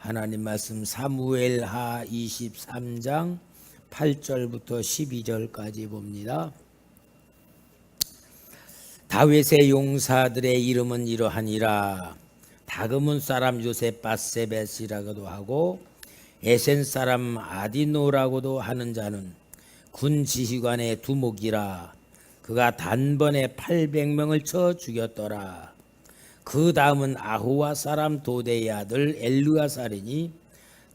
하나님 말씀 사무엘하 23장 8절부터 12절까지 봅니다. 다윗의 용사들의 이름은 이러하니라. 다그문 사람 요셉바세벳이라고도 하고 에센 사람 아디노라고도 하는 자는 군 지휘관의 두목이라. 그가 단번에 800명을 쳐 죽였더라. 그 다음은 아호와 사람 도대의 아들 엘르아살이니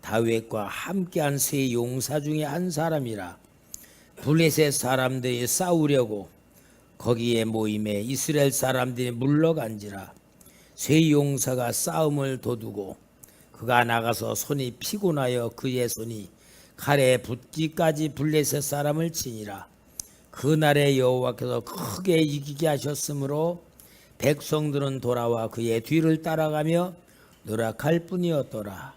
다윗과 함께한 세 용사 중에 한 사람이라. 블레셋 사람들이 싸우려고 거기에 모임에 이스라엘 사람들이 물러간지라. 세 용사가 싸움을 도두고 그가 나가서 손이 피곤하여 그의 손이 칼에 붙기까지 블레셋 사람을 치니라. 그날에 여호와께서 크게 이기게 하셨으므로 백성들은 돌아와 그의 뒤를 따라가며 노력할 뿐이었더라.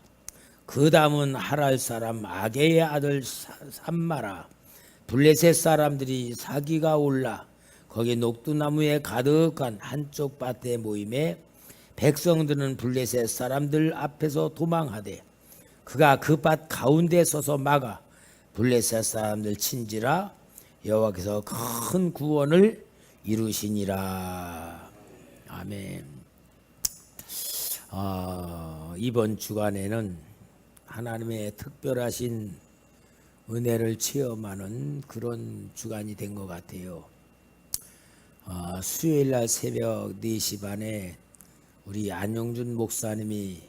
그 다음은 하랄 사람 아게의 아들 삼마라. 블레셋 사람들이 사기가 올라 거기 녹두나무에 가득한 한쪽 밭에 모임에 백성들은 블레셋 사람들 앞에서 도망하되 그가 그 밭 가운데 서서 막아 블레셋 사람들 친지라. 여호와께서 큰 구원을 이루시니라. 아멘. 이번 주간에는 하나님의 특별하신 은혜를 체험하는 그런 주간이 된 것 같아요. 수요일날 새벽 4시 반에 우리 안용준 목사님이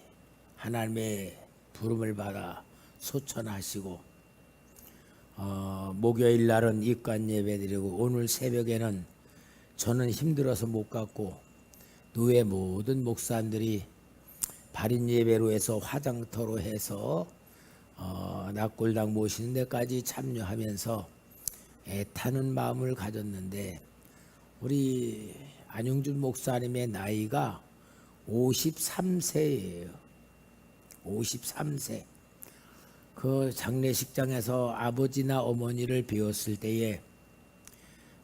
하나님의 부름을 받아 소천하시고 목요일 날은 입관 예배 드리고 오늘 새벽에는 저는 힘들어서 못 갔고 노회 모든 목사님들이 발인 예배로 해서 화장터로 해서 낙골당 모시는 데까지 참여하면서 애타는 마음을 가졌는데 우리 안용준 목사님의 나이가 53세예요. 53세. 그 장례식장에서 아버지나 어머니를 배웠을 때에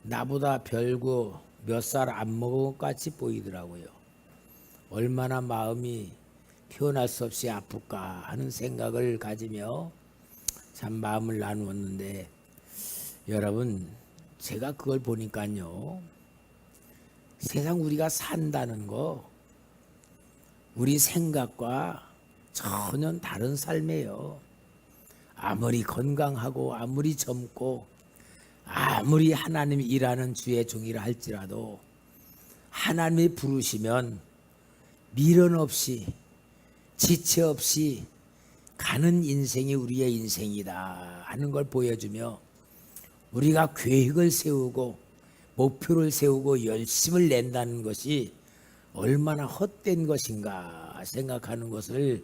나보다 별구 몇 살 안 먹은 것 같이 보이더라고요. 얼마나 마음이 표현할 수 없이 아플까 하는 생각을 가지며 참 마음을 나누었는데 여러분, 제가 그걸 보니까요, 세상 우리가 산다는 거 우리 생각과 전혀 다른 삶이에요. 아무리 건강하고 아무리 젊고 아무리 하나님이 일하는 주의 종이라 할지라도 하나님이 부르시면 미련 없이 지체 없이 가는 인생이 우리의 인생이다 하는 걸 보여주며 우리가 계획을 세우고 목표를 세우고 열심을 낸다는 것이 얼마나 헛된 것인가 생각하는 것을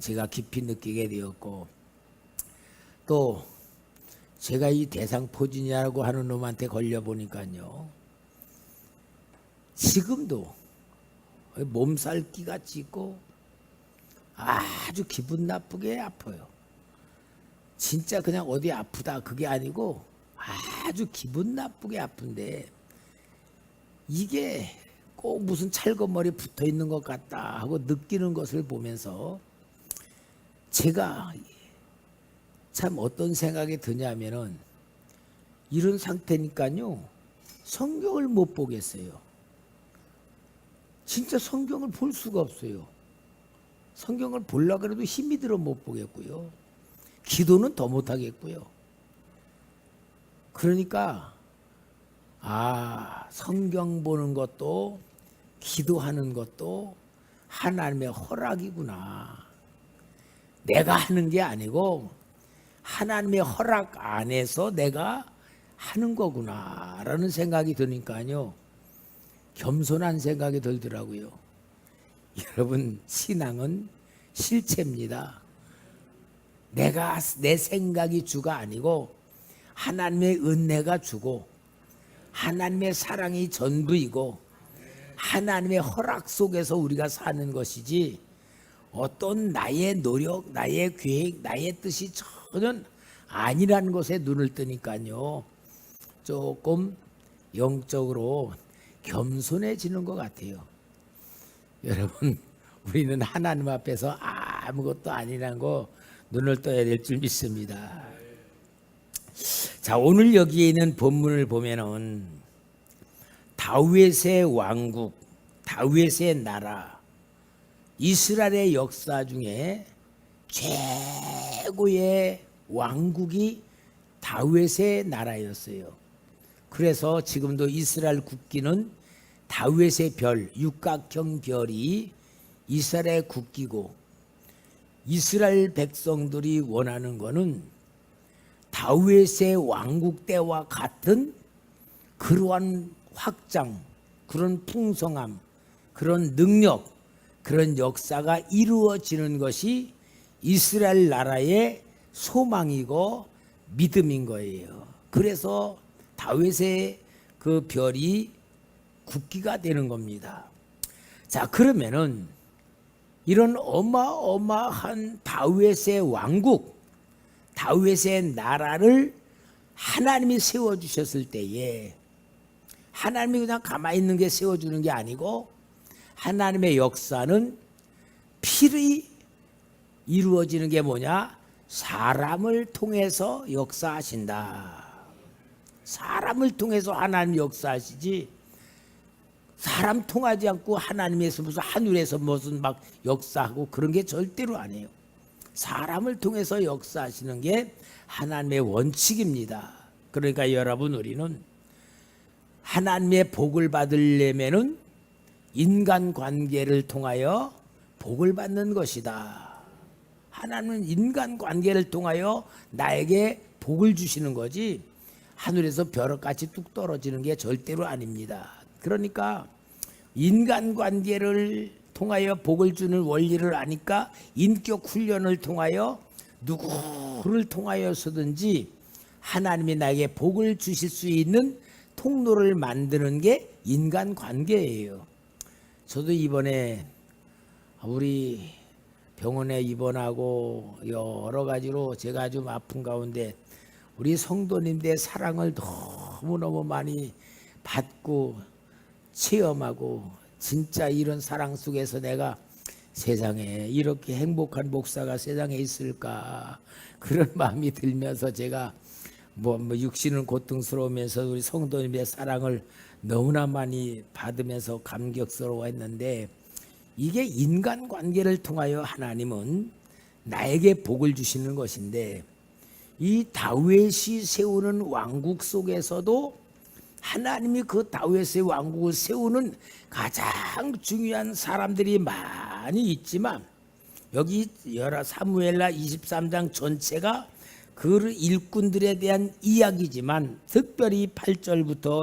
제가 깊이 느끼게 되었고, 또 제가 이 대상포진이라고 하는 놈한테 걸려보니까요, 지금도 몸살기가 찌고 아주 기분 나쁘게 아파요. 진짜 그냥 어디 아프다 그게 아니고 아주 기분 나쁘게 아픈데 이게 꼭 무슨 찰거머리 붙어 있는 것 같다 하고 느끼는 것을 보면서 제가 참 어떤 생각이 드냐면은 이런 상태니까요, 성경을 못 보겠어요. 진짜 성경을 볼 수가 없어요. 성경을 보려고 해도 힘이 들어 못 보겠고요. 기도는 더 못 하겠고요. 그러니까 성경 보는 것도 기도하는 것도 하나님의 허락이구나. 내가 하는 게 아니고 하나님의 허락 안에서 내가 하는 거구나 라는 생각이 드니까요, 겸손한 생각이 들더라고요. 여러분, 신앙은 실체입니다. 내 생각이 주가 아니고 하나님의 은혜가 주고 하나님의 사랑이 전부이고 하나님의 허락 속에서 우리가 사는 것이지 어떤 나의 노력, 나의 계획, 나의 뜻이 전혀 아니라는 것에 눈을 뜨니까요, 조금 영적으로 겸손해지는 것 같아요. 여러분, 우리는 하나님 앞에서 아무것도 아니라는 거 눈을 떠야 될 줄 믿습니다. 자, 오늘 여기에 있는 본문을 보면은 다윗의 왕국, 다윗의 나라, 이스라엘의 역사 중에 최고의 왕국이 다윗의 나라였어요. 그래서 지금도 이스라엘 국기는 다윗의 별, 육각형 별이 이스라엘의 국기고, 이스라엘 백성들이 원하는 것은 다윗의 왕국 때와 같은 그러한 확장, 그런 풍성함, 그런 능력, 그런 역사가 이루어지는 것이 이스라엘 나라의 소망이고 믿음인 거예요. 그래서 다윗의 그 별이 국기가 되는 겁니다. 자, 그러면은 이런 어마어마한 다윗의 왕국, 다윗의 나라를 하나님이 세워주셨을 때에, 하나님이 그냥 가만히 있는 게 세워주는 게 아니고 하나님의 역사는 필히 이루어지는 게 뭐냐? 사람을 통해서 역사하신다. 사람을 통해서 하나님 역사하시지, 사람 통하지 않고 하나님에서 무슨 하늘에서 무슨 막 역사하고 그런 게 절대로 아니에요. 사람을 통해서 역사하시는 게 하나님의 원칙입니다. 그러니까 여러분, 우리는 하나님의 복을 받으려면은 인간관계를 통하여 복을 받는 것이다. 하나님은 인간관계를 통하여 나에게 복을 주시는 거지 하늘에서 벼락같이 뚝 떨어지는 게 절대로 아닙니다. 그러니까 인간관계를 통하여 복을 주는 원리를 아니까 인격 훈련을 통하여 누구를 통하여서든지 하나님이 나에게 복을 주실 수 있는 통로를 만드는 게 인간관계예요. 저도 이번에 우리 병원에 입원하고 여러 가지로 제가 좀 아픈 가운데 우리 성도님들의 사랑을 너무너무 많이 받고 체험하고, 진짜 이런 사랑 속에서 내가 세상에 이렇게 행복한 목사가 세상에 있을까, 그런 마음이 들면서 제가 뭐 육신은 고통스러우면서 우리 성도님의 사랑을 너무나 많이 받으면서 감격스러워했는데, 이게 인간관계를 통하여 하나님은 나에게 복을 주시는 것인데, 이 다윗이 세우는 왕국 속에서도 하나님이 그 다윗의 왕국을 세우는 가장 중요한 사람들이 많이 있지만, 여기 사무엘하 23장 전체가 그 일꾼들에 대한 이야기지만 특별히 8절부터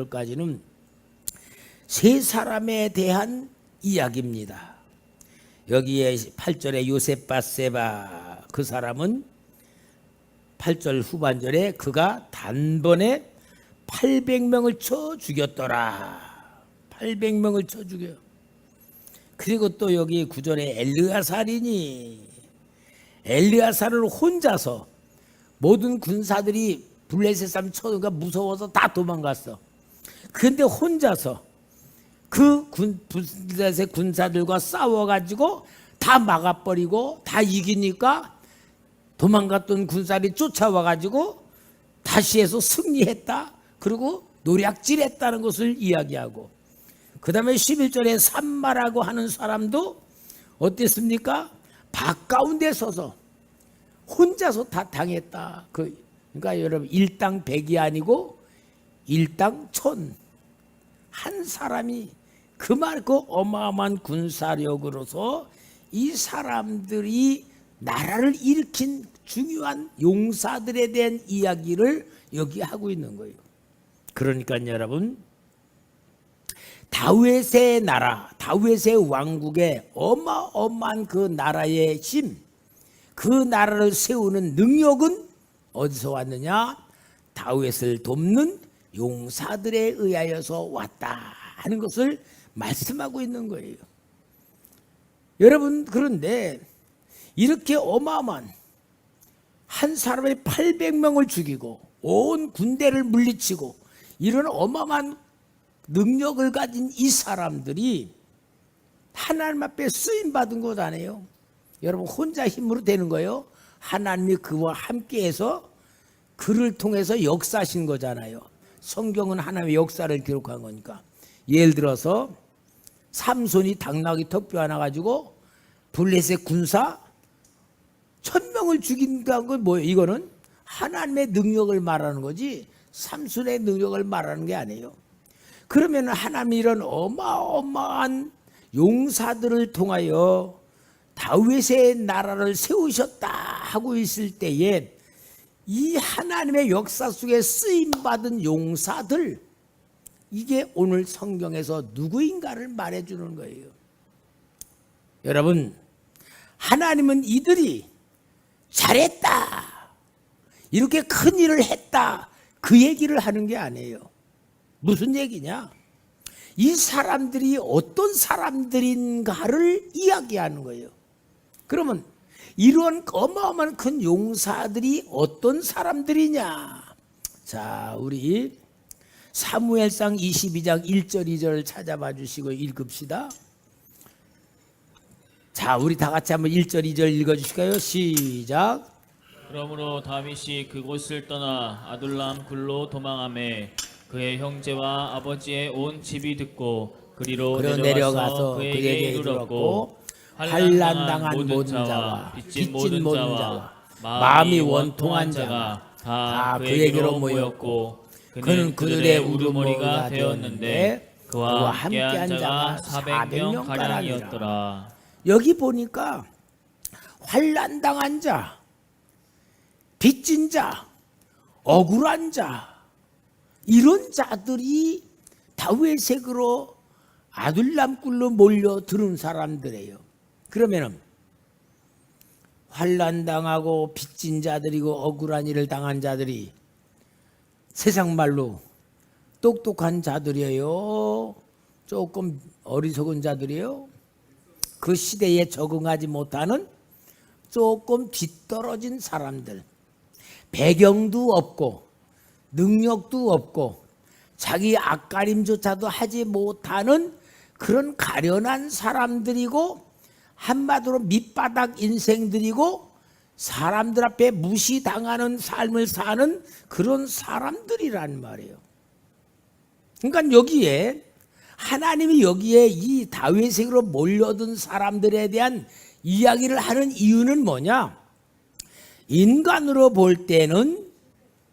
12절까지는 세 사람에 대한 이야기입니다. 여기에 8절에 요셉바세바, 그 사람은 8절 후반절에 그가 단번에 800명을 쳐 죽였더라. 800명을 쳐 죽여. 그리고 또 여기 9절에 엘르아살이니, 엘르아살을 혼자서, 모든 군사들이 블레셋 사람 쳐니까 무서워서 다 도망갔어. 그런데 혼자서 그 블레셋 군사들과 싸워가지고 다 막아버리고 다 이기니까 도망갔던 군사들이 쫓아와가지고 다시 해서 승리했다. 그리고 노략질했다는 것을 이야기하고, 그 다음에 11절에 산마라고 하는 사람도 어땠습니까? 바가운데 서서 혼자서 다 당했다. 그러니까 여러분, 일당 백이 아니고 일당 천. 한 사람이 그 어마어마한 군사력으로서 이 사람들이 나라를 일으킨 중요한 용사들에 대한 이야기를 여기 하고 있는 거예요. 그러니까 여러분, 다윗의 나라, 다윗의 왕국의 어마어마한 그 나라의 힘, 그 나라를 세우는 능력은 어디서 왔느냐? 다윗을 돕는 용사들에 의하여서 왔다 하는 것을 말씀하고 있는 거예요. 여러분, 그런데 이렇게 어마어마한 한 사람의 800명을 죽이고 온 군대를 물리치고 이런 어마어마한 능력을 가진 이 사람들이 하나님 앞에 쓰임받은 것 아니에요. 여러분 혼자 힘으로 되는 거예요? 하나님이 그와 함께해서 그를 통해서 역사하신 거잖아요. 성경은 하나님의 역사를 기록한 거니까. 예를 들어서 삼손이 당나귀 턱뼈 하나 가지고 블레셋 군사 1000명을 죽인다는 건 뭐예요? 이거는 하나님의 능력을 말하는 거지 삼손의 능력을 말하는 게 아니에요. 그러면 하나님이 이런 어마어마한 용사들을 통하여 다윗의 나라를 세우셨다 하고 있을 때에 이 하나님의 역사 속에 쓰임받은 용사들, 이게 오늘 성경에서 누구인가를 말해주는 거예요. 여러분, 하나님은 이들이 잘했다, 이렇게 큰 일을 했다, 그 얘기를 하는 게 아니에요. 무슨 얘기냐? 이 사람들이 어떤 사람들인가를 이야기하는 거예요. 그러면 이런 어마어마한 큰 용사들이 어떤 사람들이냐? 자, 우리 사무엘상 22장 1절 2절 찾아봐 주시고 읽읍시다. 자, 우리 다 같이 한번 1절 2절 읽어주실까요? 시작. 그러므로 다윗이 그곳을 떠나 아둘람 굴로 도망하매 그의 형제와 아버지의 온 집이 듣고 그리로 내려가서 그에게 이르렀고 환난당한 모든 자와 빚진 모든 자와 마음이 원통한 자가 다 그에게로 모였고 그는 그들의 우두머리가 되었는데 그와 함께한 자가 400명 가량이었더라. 여기 보니까 환난당한 자, 빚진 자, 억울한 자, 이런 자들이 다윗에게로 아둘람 굴로 몰려드는 사람들이에요. 그러면은 환난당하고 빚진 자들이고 억울한 일을 당한 자들이 세상 말로 똑똑한 자들이에요? 조금 어리석은 자들이에요? 그 시대에 적응하지 못하는 조금 뒤떨어진 사람들, 배경도 없고 능력도 없고 자기 앞가림조차도 하지 못하는 그런 가련한 사람들이고, 한마디로 밑바닥 인생들이고 사람들 앞에 무시당하는 삶을 사는 그런 사람들이란 말이에요. 그러니까 여기에 하나님이 여기에 이 다윗에게로 몰려든 사람들에 대한 이야기를 하는 이유는 뭐냐? 인간으로 볼 때는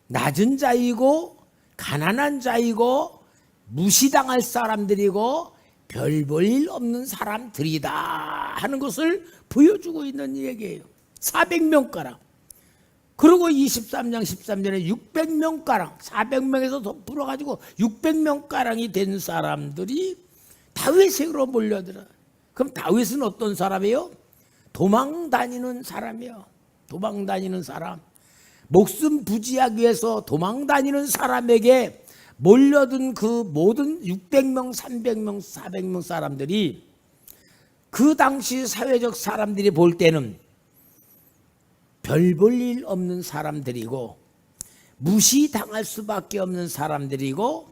낮은 자이고 가난한 자이고 무시당할 사람들이고 별 볼 일 없는 사람들이다 하는 것을 보여주고 있는 얘기예요. 400명가량. 그리고 23장 13절에 600명가량, 400명에서 더 풀어가지고 600명가량이 된 사람들이 다윗에게로 몰려들어. 그럼 다윗은 어떤 사람이에요? 도망 다니는 사람이에요. 도망 다니는 사람. 목숨 부지하기 위해서 도망 다니는 사람에게 몰려든 그 모든 600명, 300명, 400명 사람들이 그 당시 사회적 사람들이 볼 때는 별 볼 일 없는 사람들이고 무시당할 수밖에 없는 사람들이고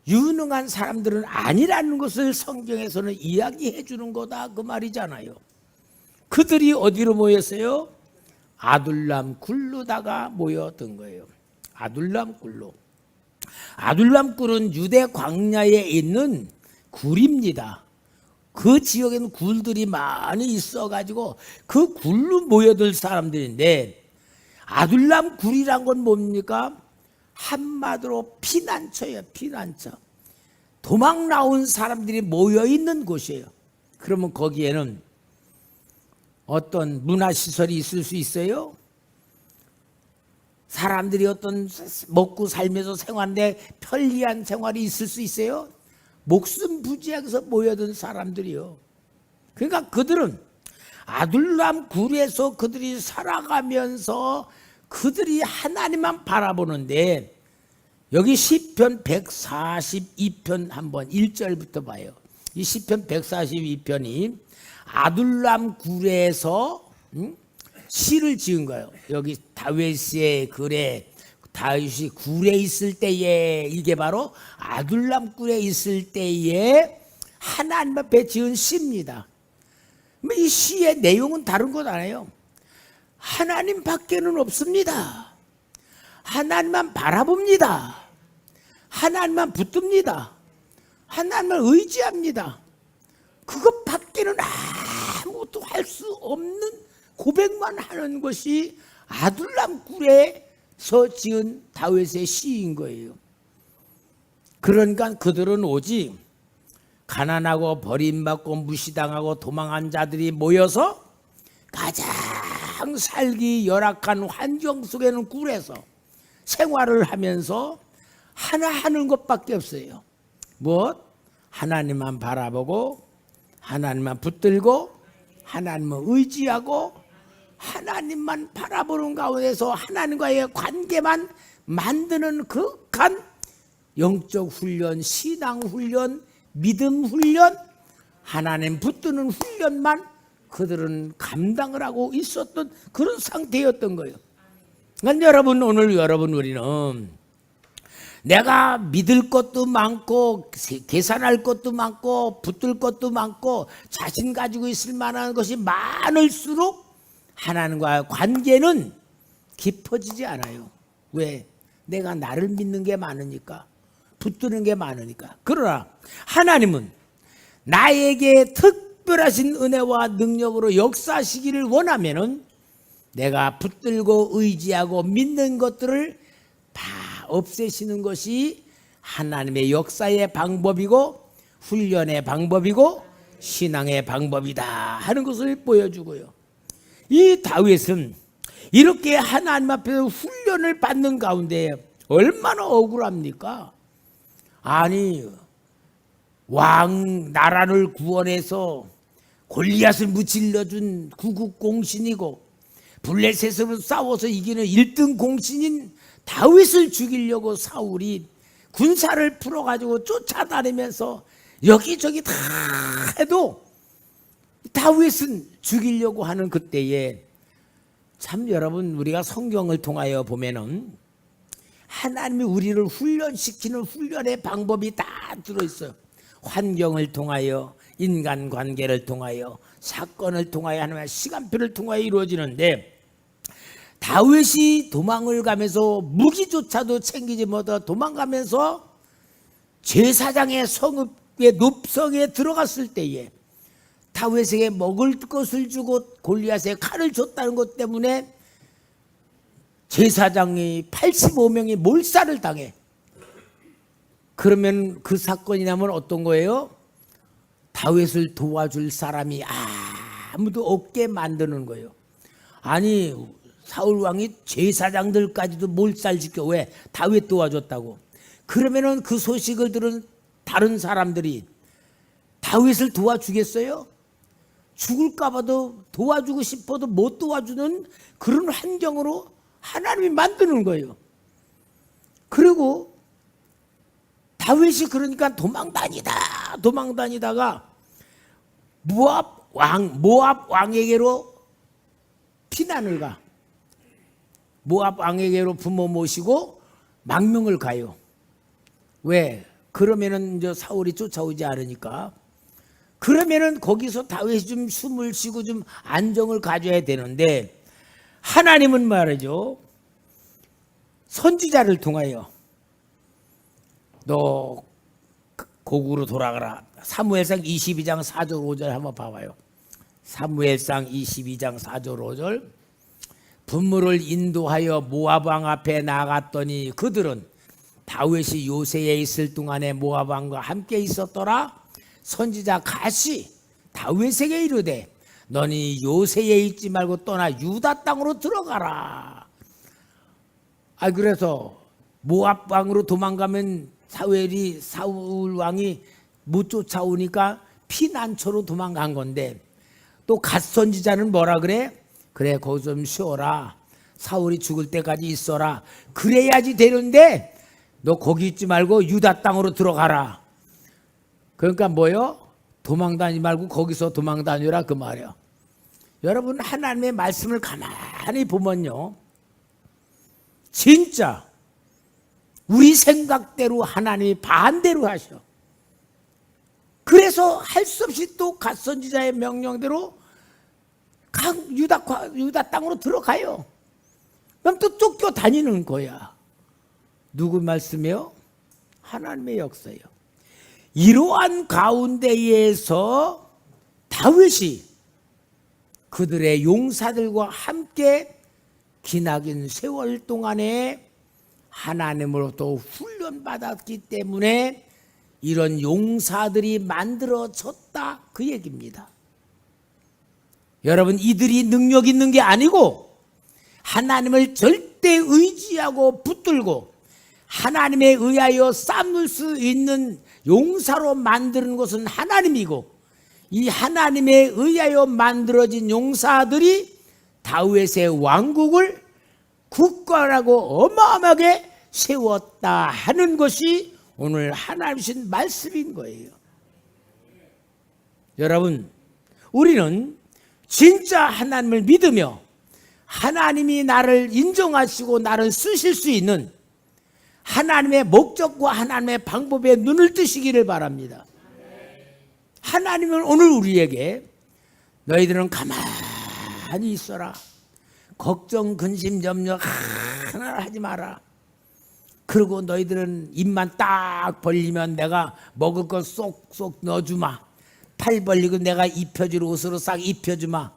유능한 사람들은 아니라는 것을 성경에서는 이야기해 주는 거다 그 말이잖아요. 그들이 어디로 모였어요? 아둘람 굴로다가 모여든 거예요. 아둘람 굴로. 아둘람 굴은 유대 광야에 있는 굴입니다. 그 지역에는 굴들이 많이 있어가지고 그 굴로 모여들 사람들인데, 아둘람 굴이란 건 뭡니까? 한마디로 피난처예요. 피난처. 도망 나온 사람들이 모여있는 곳이에요. 그러면 거기에는 어떤 문화시설이 있을 수 있어요? 사람들이 어떤 먹고 살면서 생활하는데 편리한 생활이 있을 수 있어요? 목숨 부지하게서 모여든 사람들이요. 그러니까 그들은 아둘람 굴에서 그들이 살아가면서 그들이 하나님만 바라보는데, 여기 시편 142편 한번 1절부터 봐요. 이 시편 142편이 아둘람 굴에서 시를 지은 거예요. 여기 다윗의 글에 다윗이 굴에 있을 때에, 이게 바로 아둘람 굴에 있을 때에 하나님 앞에 지은 시입니다. 이 시의 내용은 다른 것 아니에요. 하나님 밖에는 없습니다. 하나님만 바라봅니다. 하나님만 붙듭니다. 하나님을 의지합니다. 그것 밖에는 아무것도 할 수 없는 고백만 하는 것이 아둘람 굴에서 지은 다윗의 시인 거예요. 그러니까 그들은 오직 가난하고 버림받고 무시당하고 도망한 자들이 모여서 가장 살기 열악한 환경 속에는 굴에서 생활을 하면서 하나 하는 것밖에 없어요. 무엇? 하나님만 바라보고 하나님만 붙들고 하나님을 의지하고 하나님만 바라보는 가운데서 하나님과의 관계만 만드는 극한 영적 훈련, 신앙 훈련, 믿음 훈련, 하나님 붙드는 훈련만 그들은 감당을 하고 있었던 그런 상태였던 거예요. 그러니까 여러분, 오늘 여러분 우리는 내가 믿을 것도 많고 계산할 것도 많고 붙들 것도 많고 자신 가지고 있을 만한 것이 많을수록 하나님과의 관계는 깊어지지 않아요. 왜? 내가 나를 믿는 게 많으니까, 붙드는 게 많으니까. 그러나 하나님은 나에게 특별하신 은혜와 능력으로 역사하시기를 원하면은 내가 붙들고 의지하고 믿는 것들을 다 없애시는 것이 하나님의 역사의 방법이고 훈련의 방법이고 신앙의 방법이다 하는 것을 보여주고요. 이 다윗은 이렇게 하나님 앞에서 훈련을 받는 가운데 얼마나 억울합니까? 아니, 왕 나라를 구원해서 골리앗을 무찔러준 구국공신이고 블레셋으로 싸워서 이기는 1등 공신인 다윗을 죽이려고 사울이 군사를 풀어가지고 쫓아다니면서 여기저기 다 해도 다윗은 죽이려고 하는 그때에 참 여러분, 우리가 성경을 통하여 보면은 하나님이 우리를 훈련시키는 훈련의 방법이 다 들어있어요. 환경을 통하여, 인간관계를 통하여, 사건을 통하여, 하나님의 시간표를 통하여 이루어지는데 다윗이 도망을 가면서 무기조차도 챙기지 못하고 도망가면서 제사장의 성읍의 높성에 들어갔을 때에 다윗에게 먹을 것을 주고 골리앗에 칼을 줬다는 것 때문에 제사장이 85명이 몰살을 당해. 그러면 그 사건이 나면 어떤 거예요? 다윗을 도와줄 사람이 아무도 없게 만드는 거예요. 아니, 사울 왕이 제사장들까지도 몰살시켜. 왜? 다윗 도와줬다고. 그러면은 그 소식을 들은 다른 사람들이 다윗을 도와주겠어요? 죽을까 봐도 도와주고 싶어도 못 도와주는 그런 환경으로 하나님이 만드는 거예요. 그리고 다윗이 그러니까 도망다니다가 모압 왕에게로 피난을 가. 모압 왕에게로 부모 모시고 망명을 가요. 왜? 그러면은 이제 사울이 쫓아오지 않으니까. 그러면은 거기서 다윗이 좀 숨을 쉬고 좀 안정을 가져야 되는데 하나님은 말이죠. 선지자를 통하여 너 고국으로 돌아가라. 사무엘상 22장 4절 5절 한번 봐봐요. 사무엘상 22장 4절 5절. 분무를 인도하여 모압 왕 앞에 나갔더니 그들은 다윗이 요새에 있을 동안에 모압 왕과 함께 있었더라. 선지자 갓이 다윗에게 이르되 너니 요새에 있지 말고 떠나 유다 땅으로 들어가라. 그래서 모압 왕으로 도망가면 사울 왕이 못 쫓아오니까 피난처로 도망간 건데 또 갓 선지자는 뭐라 그래? 그래, 거기 좀 쉬어라. 사울이 죽을 때까지 있어라. 그래야지 되는데 너 거기 있지 말고 유다 땅으로 들어가라. 그러니까 뭐요? 도망다니지 말고 거기서 도망다니라 그 말이야. 여러분, 하나님의 말씀을 가만히 보면요, 진짜 우리 생각대로 하나님이 반대로 하셔. 그래서 할 수 없이 또 갓 선지자의 명령대로 유다 땅으로 들어가요. 그럼 또 쫓겨 다니는 거야. 누구 말씀이요? 하나님의 역사예요. 이러한 가운데에서 다윗이 그들의 용사들과 함께 기나긴 세월 동안에 하나님으로부터 훈련받았기 때문에 이런 용사들이 만들어졌다, 그 얘기입니다. 여러분, 이들이 능력 있는 게 아니고 하나님을 절대 의지하고 붙들고 하나님에 의하여 쌓을 수 있는 용사로 만드는 것은 하나님이고, 이 하나님에 의하여 만들어진 용사들이 다윗의 왕국을 국가라고 어마어마하게 세웠다 하는 것이 오늘 하나님 주신 말씀인 거예요. 여러분, 우리는 진짜 하나님을 믿으며 하나님이 나를 인정하시고 나를 쓰실 수 있는 하나님의 목적과 하나님의 방법에 눈을 뜨시기를 바랍니다. 하나님은 오늘 우리에게 너희들은 가만히 있어라. 걱정, 근심, 염려 하나 하지 마라. 그리고 너희들은 입만 딱 벌리면 내가 먹을 거 쏙쏙 넣어주마. 팔 벌리고 내가 입혀줄 옷으로 싹 입혀주마.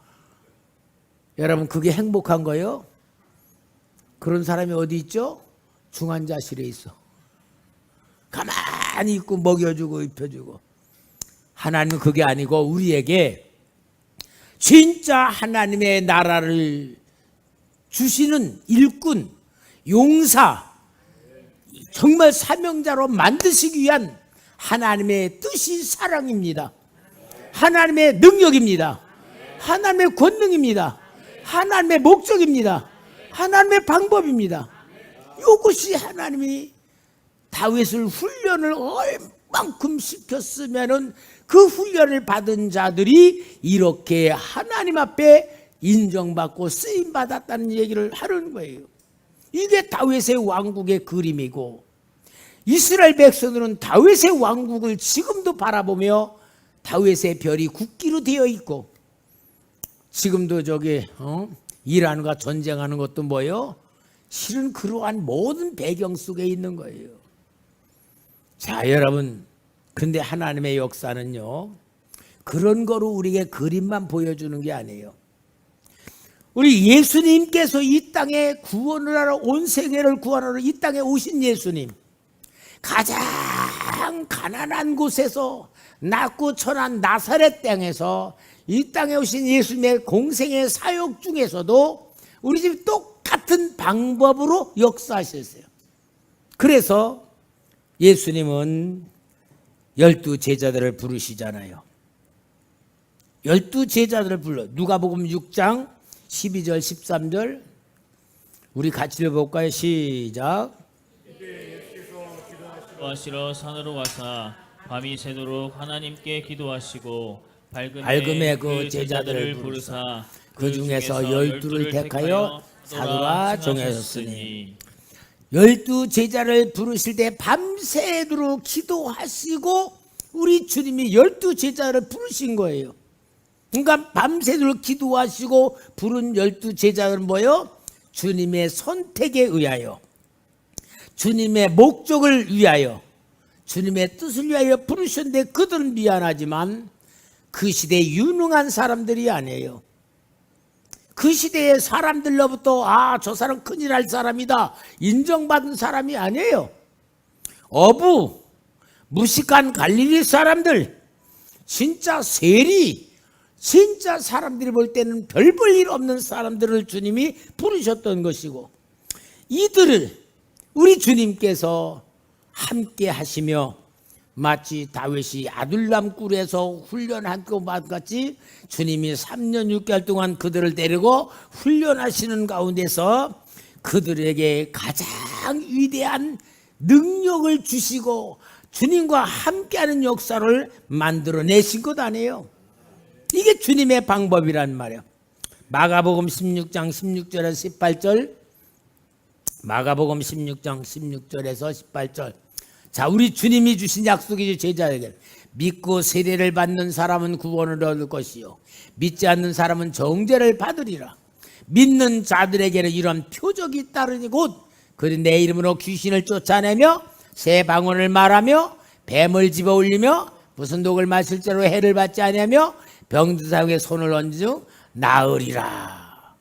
여러분, 그게 행복한 거예요? 그런 사람이 어디 있죠? 중환자실에 있어. 가만히 있고 먹여주고 입혀주고. 하나님은 그게 아니고 우리에게 진짜 하나님의 나라를 주시는 일꾼, 용사, 정말 사명자로 만드시기 위한 하나님의 뜻이 사랑입니다. 하나님의 능력입니다. 하나님의 권능입니다. 하나님의 목적입니다. 하나님의 방법입니다. 이것이 하나님이 다윗을 훈련을 얼만큼 시켰으면은 그 훈련을 받은 자들이 이렇게 하나님 앞에 인정받고 쓰임받았다는 얘기를 하는 거예요. 이게 다윗의 왕국의 그림이고, 이스라엘 백성들은 다윗의 왕국을 지금도 바라보며 다윗의 별이 국기로 되어 있고, 지금도 이란과 전쟁하는 것도 뭐예요? 실은 그러한 모든 배경 속에 있는 거예요. 자, 여러분, 근데 하나님의 역사는요, 그런 거로 우리에게 그림만 보여주는 게 아니에요. 우리 예수님께서 이 땅에 구원을 하러, 온 세계를 구원하러 이 땅에 오신 예수님, 가장 가난한 곳에서 낮고 천한 나사렛 땅에서 이 땅에 오신 예수님의 공생의 사역 중에서도 우리 집 똑같은 방법으로 역사하셨어요. 그래서 예수님은 12 제자들을 부르시잖아요. 12 제자들을 불러. 누가복음 6장 12절 13절 우리 같이 읽어볼까요? 시작. 기도하시러 산으로 가사 밤이 새도록 하나님께 기도하시고 밝음에 그 제자들을 부르사 그 중에서 12를 택하여 사도라 정하셨으니, 12 제자를 부르실 때 밤새도록 기도하시고 우리 주님이 12 제자를 부르신 거예요. 그러니까 밤새도록 기도하시고 부른 12 제자들은 뭐예요? 주님의 선택에 의하여, 주님의 목적을 위하여, 주님의 뜻을 위하여 부르셨는데, 그들은 미안하지만 그 시대에 유능한 사람들이 아니에요. 그 시대의 사람들로부터 저 사람 큰일 할 사람이다 인정받은 사람이 아니에요. 어부, 무식한 갈릴리 사람들, 진짜 세리, 진짜 사람들이 볼 때는 별 볼 일 없는 사람들을 주님이 부르셨던 것이고, 이들을 우리 주님께서 함께 하시며 마치 다윗이 아둘람 굴에서 훈련한 것 같이 주님이 3년 6개월 동안 그들을 데리고 훈련하시는 가운데서 그들에게 가장 위대한 능력을 주시고 주님과 함께하는 역사를 만들어내신 것 아니에요. 이게 주님의 방법이란 말이에요. 마가복음 16장 16절에서 18절, 마가복음 16장 16절에서 18절. 자, 우리 주님이 주신 약속이죠. 제자에게 믿고 세례를 받는 사람은 구원을 얻을 것이요 믿지 않는 사람은 정죄를 받으리라. 믿는 자들에게는 이런 표적이 따르니 곧 그들이 내 이름으로 귀신을 쫓아내며 새 방언을 말하며 뱀을 집어 올리며 무슨 독을 마실 자로 해를 받지 아니하며 병든 사람에게 손을 얹어 나으리라.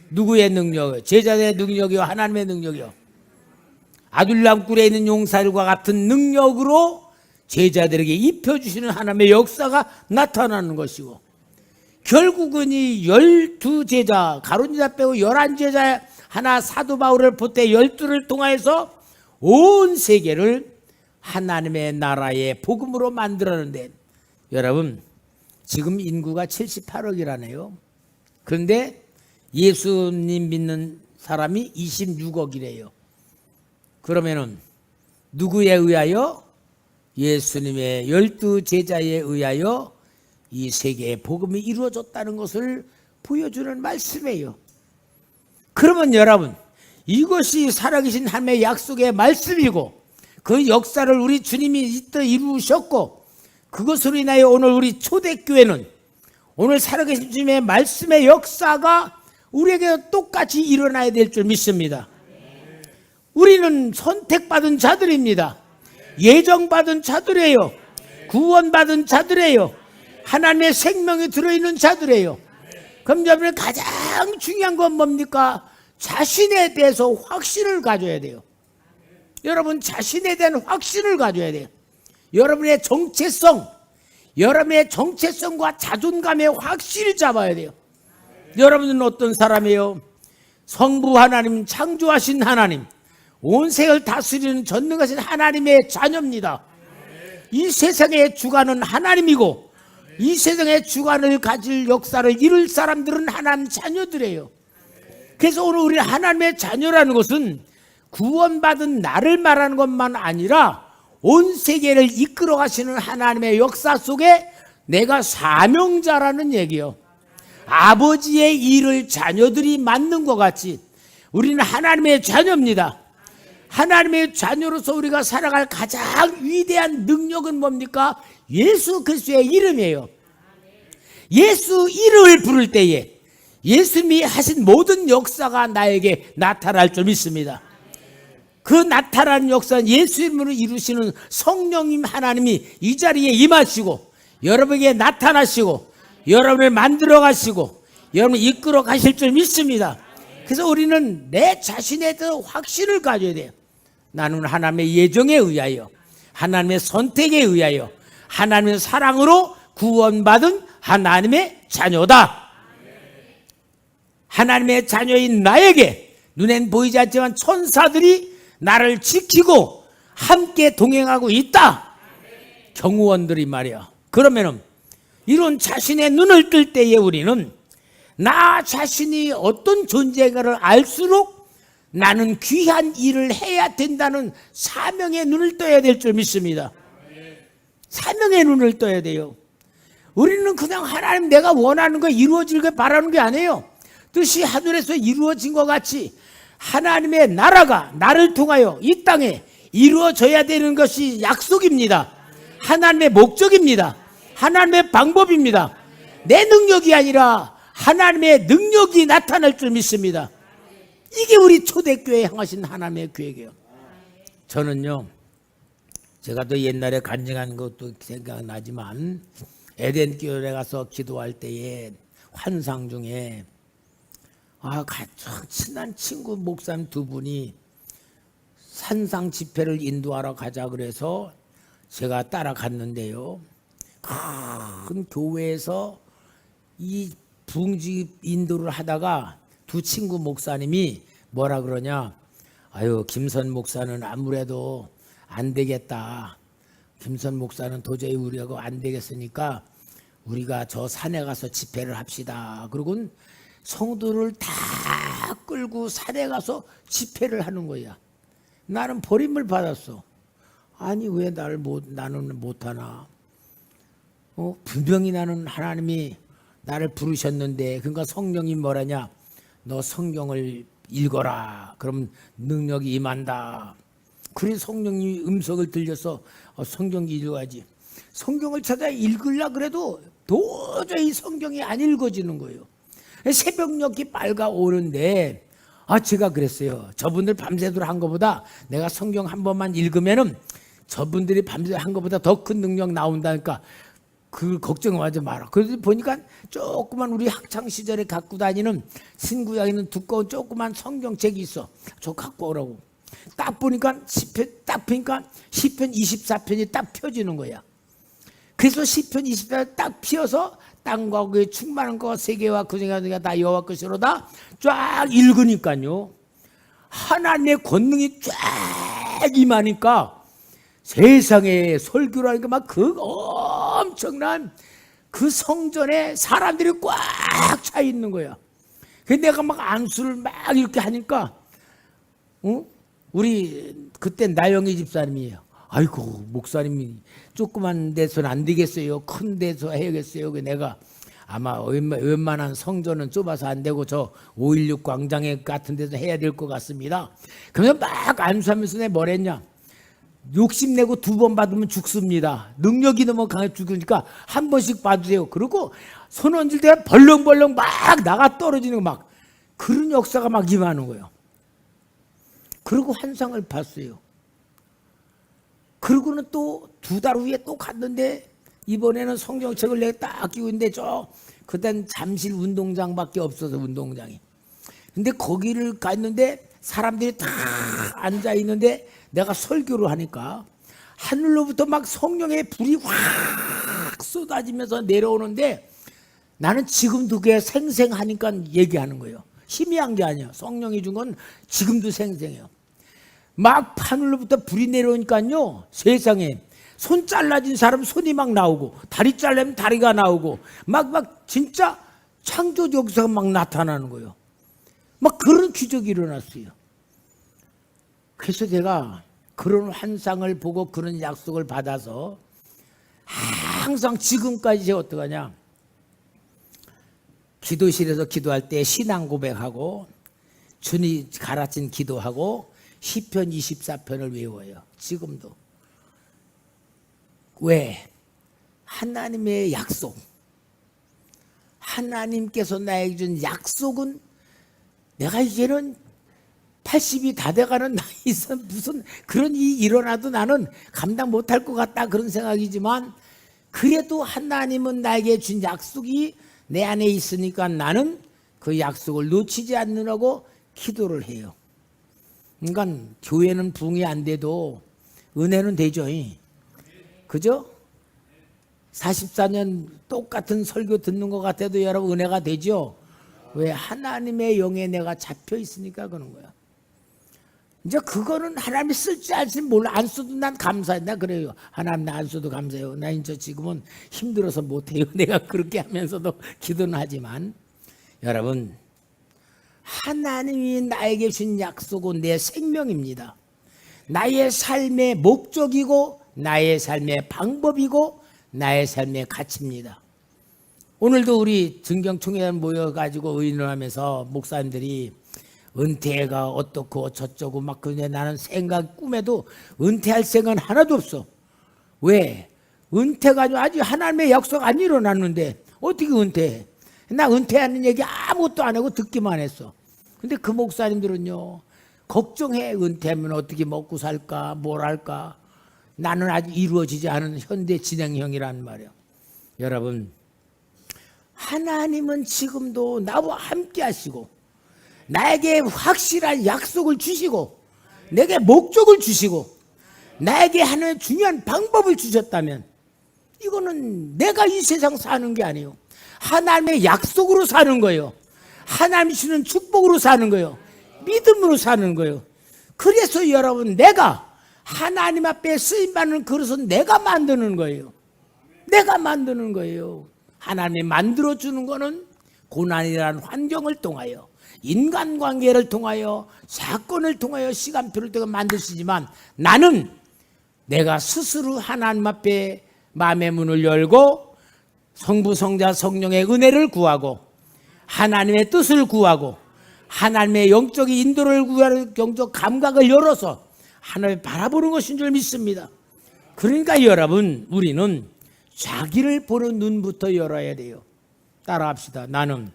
누구의 능력이요? 제자의 능력이요? 하나님의 능력이요? 아둘람 굴에 있는 용사들과 같은 능력으로 제자들에게 입혀주시는 하나님의 역사가 나타나는 것이고, 결국은 이 12제자 가룟유다 빼고 11제자 하나 사도 바울을 보태 12를 통하여서 온 세계를 하나님의 나라의 복음으로 만들었는데, 여러분 지금 인구가 78억이라네요. 그런데 예수님 믿는 사람이 26억이래요. 그러면은 누구에 의하여? 예수님의 12제자에 의하여 이 세계의 복음이 이루어졌다는 것을 보여주는 말씀이에요. 그러면 여러분, 이것이 살아계신 하나님의 약속의 말씀이고 그 역사를 우리 주님이 이루셨고, 그것으로 인하여 오늘 우리 초대교회는 오늘 살아계신 주님의 말씀의 역사가 우리에게 똑같이 일어나야 될 줄 믿습니다. 우리는 선택받은 자들입니다. 예정받은 자들이에요. 구원받은 자들이에요. 하나님의 생명이 들어있는 자들이에요. 그럼 여러분, 가장 중요한 건 뭡니까? 자신에 대해서 확신을 가져야 돼요. 여러분, 자신에 대한 확신을 가져야 돼요. 여러분의 정체성, 여러분의 정체성과 자존감의 확신을 잡아야 돼요. 여러분은 어떤 사람이에요? 성부 하나님, 창조하신 하나님, 온 세상을 다스리는 전능하신 하나님의 자녀입니다. 이 세상의 주관은 하나님이고 이 세상의 주관을 가질 역사를 이룰 사람들은 하나님 자녀들이에요. 그래서 오늘 우리 하나님의 자녀라는 것은 구원받은 나를 말하는 것만 아니라 온 세계를 이끌어 가시는 하나님의 역사 속에 내가 사명자라는 얘기요. 아버지의 일을 자녀들이 맡는 것 같이 우리는 하나님의 자녀입니다. 하나님의 자녀로서 우리가 살아갈 가장 위대한 능력은 뭡니까? 예수 그리스도의 이름이에요. 예수 이름을 부를 때에 예수님이 하신 모든 역사가 나에게 나타날 줄 믿습니다. 그 나타나는 역사는 예수 이름으로 이루시는 성령님 하나님이 이 자리에 임하시고 여러분에게 나타나시고 여러분을 만들어 가시고 여러분을 이끌어 가실 줄 믿습니다. 그래서 우리는 내 자신에 대해서 확신을 가져야 돼요. 나는 하나님의 예정에 의하여, 하나님의 선택에 의하여, 하나님의 사랑으로 구원받은 하나님의 자녀다. 하나님의 자녀인 나에게 눈엔 보이지 않지만 천사들이 나를 지키고 함께 동행하고 있다. 경호원들이 말이야. 그러면은 이런 자신의 눈을 뜰 때에 우리는 나 자신이 어떤 존재인가를 알수록 나는 귀한 일을 해야 된다는 사명의 눈을 떠야 될 줄 믿습니다. 사명의 눈을 떠야 돼요. 우리는 그냥 하나님 내가 원하는 거 이루어지길 바라는 게 아니에요. 뜻이 하늘에서 이루어진 것 같이 하나님의 나라가 나를 통하여 이 땅에 이루어져야 되는 것이 약속입니다. 하나님의 목적입니다. 하나님의 방법입니다. 내 능력이 아니라 하나님의 능력이 나타날 줄 믿습니다. 이게 우리 초대교회에 향하신 하나님의 계획이에요. 저는요, 제가 또 옛날에 간증한 것도 생각나지만 에덴교회에 가서 기도할 때에 환상 중에 가장 친한 친구 목사님 두 분이 산상 집회를 인도하러 가자 그래서 제가 따라갔는데요. 큰 교회에서 이 붕지 인도를 하다가 두 친구 목사님이 뭐라 그러냐, 김선 목사는 아무래도 안 되겠다. 김선 목사는 도저히 우리하고 안 되겠으니까 우리가 저 산에 가서 집회를 합시다. 그리고 성도를 다 끌고 산에 가서 집회를 하는 거야. 나는 버림을 받았어. 아니 왜 나는 못하나? 분명히 나는 하나님이 나를 부르셨는데, 그러니까 성령이 뭐라냐? 너 성경을 읽어라. 그럼 능력이 임한다. 그래서 성령이 음성을 들려서 성경 읽어야지. 성경을 찾아 읽으려 그래도 도저히 성경이 안 읽어지는 거예요. 새벽녘이 밝아오는데 제가 그랬어요. 저분들 밤새도록 한 것보다 내가 성경 한 번만 읽으면은 저분들이 밤새 한 것보다 더 큰 능력 나온다니까 그 걱정하지 마라. 그래서 보니까 조그만 우리 학창 시절에 갖고 다니는 신구약에 있는 두꺼운 조그만 성경책이 있어. 저 갖고 오라고. 딱 보니까 시편 딱 보니까 시편 24편이 딱 펴지는 거야. 그래서 시편 24편 딱 피어서 땅과 그에 충만한 것 세계와 그 생각이 다 여호와 것이로다 쫙 읽으니까요. 하나님의 권능이 쫙 임하니까 세상에 설교라니까 막 그 엄청난 그 성전에 사람들이 꽉 차 있는 거야. 그래서 내가 막 안수를 막 이렇게 하니까 우리 그때 나영희 집사님이에요. 아이고 목사님이 조그만 데서는 안 되겠어요. 큰 데서 해야겠어요. 내가 아마 웬만한 성전은 좁아서 안 되고 저 516 광장에 같은 데서 해야 될 것 같습니다. 그러면 막 안수하면서 내가 뭘 했냐. 욕심내고 2번 받으면 죽습니다. 능력이 너무 강해 죽으니까 한 번씩 받으세요. 그리고 손 얹을 때 벌렁벌렁 막 나가 떨어지는 거 막 그런 역사가 막 임하는 거예요. 그리고 환상을 봤어요. 그러고는 또 2달 후에 또 갔는데 이번에는 성경책을 내가 딱 끼고 있는데 그땐 잠실 운동장밖에 없어서 운동장이. 근데 거기를 갔는데 사람들이 다 앉아 있는데 내가 설교를 하니까 하늘로부터 막 성령의 불이 확 쏟아지면서 내려오는데 나는 지금도 그게 생생하니까 얘기하는 거예요. 희미한 게 아니야. 성령이 준 건 지금도 생생해요. 막 하늘로부터 불이 내려오니까요. 세상에 손 잘라진 사람 손이 막 나오고 다리 잘라면 다리가 나오고 막 진짜 창조 역사가 막 나타나는 거예요. 막 그런 기적이 일어났어요. 그래서 제가 그런 환상을 보고 그런 약속을 받아서 항상 지금까지 제가 어떡하냐. 기도실에서 기도할 때 신앙 고백하고 주님 가르친 기도하고 시편 24편을 외워요. 지금도. 왜? 하나님의 약속. 하나님께서 나에게 준 약속은 내가 이제는 80이 다 돼가는 나이에서 무슨 그런 일이 일어나도 나는 감당 못할 것 같다 그런 생각이지만 그래도 하나님은 나에게 준 약속이 내 안에 있으니까 나는 그 약속을 놓치지 않으려고 기도를 해요. 그러니까 교회는 부흥이 안 돼도 은혜는 되죠. 그죠? 44년 똑같은 설교 듣는 것 같아도 여러분 은혜가 되죠? 왜? 하나님의 영에 내가 잡혀 있으니까 그런 거야. 이제 그거는 하나님이 쓸지 알지 몰라. 안 써도 난 감사해. 나 그래요. 하나님 나 안 써도 감사해요. 나 이제 지금은 힘들어서 못해요. 내가 그렇게 하면서도 기도는 하지만 여러분 하나님이 나에게 준 약속은 내 생명입니다. 나의 삶의 목적이고 나의 삶의 방법이고 나의 삶의 가치입니다. 오늘도 우리 증경총회 모여가지고 의논하면서 목사님들이 은퇴가 어떻고 저쩌고 막 그냥 나는 생각 꿈에도 은퇴할 생각은 하나도 없어. 왜? 은퇴가 아직 하나님의 약속 안 일어났는데 어떻게 은퇴해? 나 은퇴하는 얘기 아무것도 안 하고 듣기만 했어. 근데 그 목사님들은요 걱정해. 은퇴하면 어떻게 먹고 살까 뭘 할까. 나는 아직 이루어지지 않은 현대 진행형이라는 말이에요. 여러분 하나님은 지금도 나와 함께 하시고 나에게 확실한 약속을 주시고 내게 목적을 주시고 나에게 하는 중요한 방법을 주셨다면 이거는 내가 이 세상 사는 게 아니에요. 하나님의 약속으로 사는 거예요. 하나님이 주는 축복으로 사는 거예요. 믿음으로 사는 거예요. 그래서 여러분 내가 하나님 앞에 쓰임받는 그릇은 내가 만드는 거예요. 내가 만드는 거예요. 하나님이 만들어주는 거는 고난이라는 환경을 통하여 인간관계를 통하여 사건을 통하여 시간표를 통해 만드시지만 나는 내가 스스로 하나님 앞에 마음의 문을 열고 성부 성자 성령의 은혜를 구하고 하나님의 뜻을 구하고 하나님의 영적인 인도를 구하는 영적 감각을 열어서 하나님을 바라보는 것인 줄 믿습니다. 그러니까 여러분 우리는 자기를 보는 눈부터 열어야 돼요. 따라합시다. 나는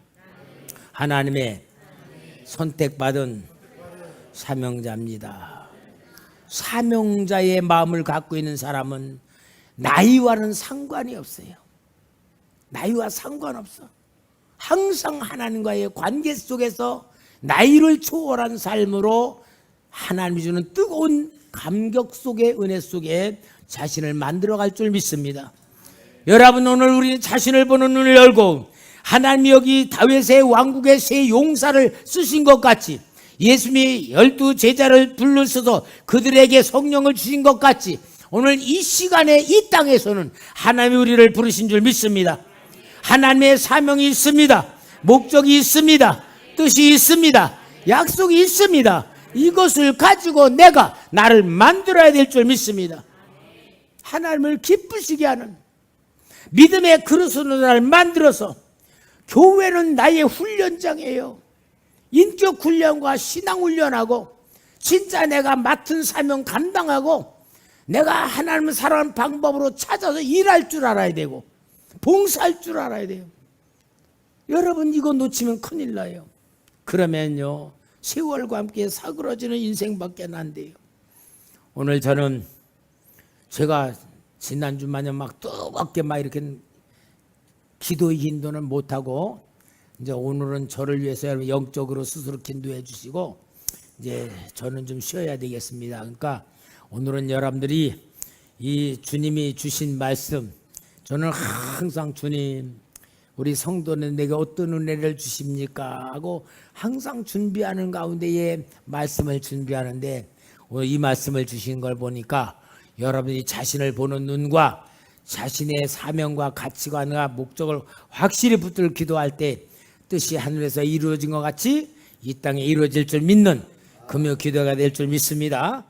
하나님의 선택받은 사명자입니다. 사명자의 마음을 갖고 있는 사람은 나이와는 상관이 없어요. 나이와 상관없어. 항상 하나님과의 관계 속에서 나이를 초월한 삶으로 하나님이 주는 뜨거운 감격 속에, 은혜 속에 자신을 만들어갈 줄 믿습니다. 여러분, 오늘 우리 자신을 보는 눈을 열고 하나님이 여기 다윗의 왕국의 새 용사를 쓰신 것 같이, 예수님이 12 제자를 불러서서 그들에게 성령을 주신 것 같이, 오늘 이 시간에 이 땅에서는 하나님이 우리를 부르신 줄 믿습니다. 하나님의 사명이 있습니다. 목적이 있습니다. 뜻이 있습니다. 약속이 있습니다. 이것을 가지고 내가 나를 만들어야 될 줄 믿습니다. 하나님을 기쁘시게 하는 믿음의 그릇으로 나를 만들어서, 교회는 나의 훈련장이에요. 인격 훈련과 신앙 훈련하고 진짜 내가 맡은 사명 감당하고 내가 하나님을 사랑하는 방법으로 찾아서 일할 줄 알아야 되고 봉사할 줄 알아야 돼요. 여러분, 이거 놓치면 큰일 나요. 그러면요, 세월과 함께 사그러지는 인생밖에 안 돼요. 오늘 저는 제가 지난주마냥 막 뜨겁게 막 이렇게 기도 인도는 못하고, 이제 오늘은 저를 위해서 여러분 영적으로 스스로 기도해 주시고 이제 저는 좀 쉬어야 되겠습니다. 그러니까 오늘은 여러분들이 이 주님이 주신 말씀, 저는 항상 주님, 우리 성도는 내게 어떤 은혜를 주십니까 하고 항상 준비하는 가운데에 말씀을 준비하는데, 오늘 이 말씀을 주신 걸 보니까 여러분이 자신을 보는 눈과 자신의 사명과 가치관과 목적을 확실히 붙들 기도할 때 뜻이 하늘에서 이루어진 것 같이 이 땅에 이루어질 줄 믿는 금요 기도가 될 줄 믿습니다.